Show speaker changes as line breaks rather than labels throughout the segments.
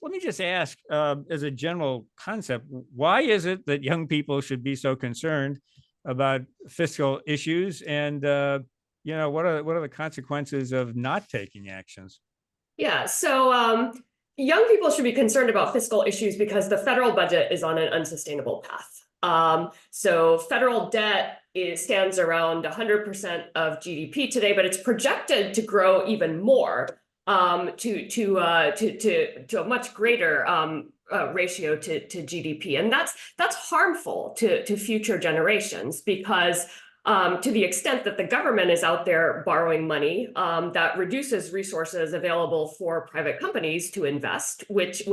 let me just ask, as a general concept, why is it that young people should be so concerned about fiscal issues, and what are the consequences of not taking actions?
Yeah, so young people should be concerned about fiscal issues because the federal budget is on an unsustainable path. So federal debt stands around 100% of GDP today, but it's projected to grow even more to a much greater ratio to GDP, and that's harmful to future generations because to the extent that the government is out there borrowing money, that reduces resources available for private companies to invest, which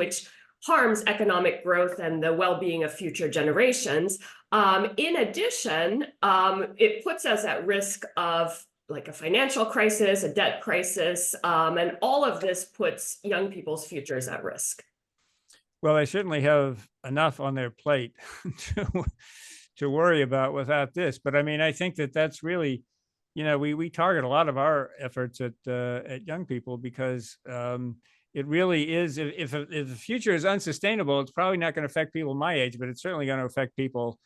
harms economic growth and the well-being of future generations. In addition, it puts us at risk of like a financial crisis, a debt crisis, and all of this puts young people's futures at risk.
Well, they certainly have enough on their plate to to worry about without this. But I mean, I think that that's really, we target a lot of our efforts at young people because it really is. If the future is unsustainable, it's probably not going to affect people my age, but it's certainly going to affect people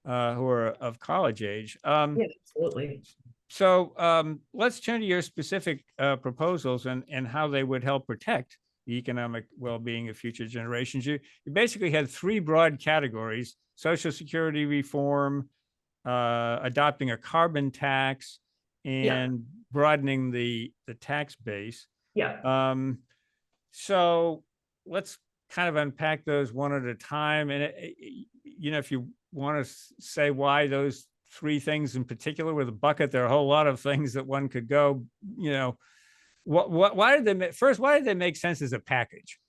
who are of college age.
Yeah, absolutely.
So let's turn to your specific proposals and how they would help protect the economic well-being of future generations. You basically had three broad categories: Social Security reform, adopting a carbon tax,
Yeah,
and broadening the tax base.
yeah.
Um, so let's kind of unpack those one at a time. And if you want to say why those three things in particular with a bucket, there are a whole lot of things that one could go. Why did they make sense as a package?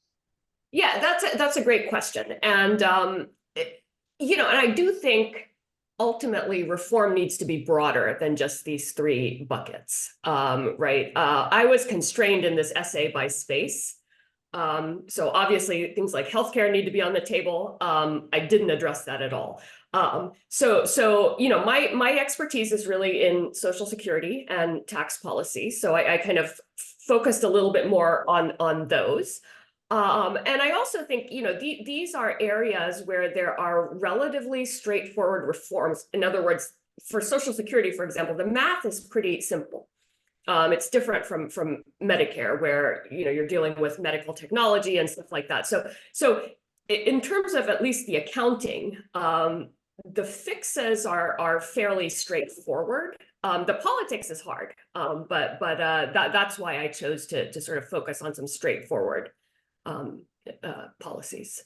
Yeah, that's a great question. And and I do think ultimately reform needs to be broader than just these three buckets, right? I was constrained in this essay by space. So obviously things like healthcare need to be on the table. I didn't address that at all. My expertise is really in Social Security and tax policy. So I kind of focused a little bit more on those. And I also think, these are areas where there are relatively straightforward reforms. In other words, for Social Security, for example, the math is pretty simple. It's different from Medicare, where you're dealing with medical technology and stuff like that. So in terms of at least the accounting, the fixes are fairly straightforward. The politics is hard, but that's why I chose to sort of focus on some straightforward policies.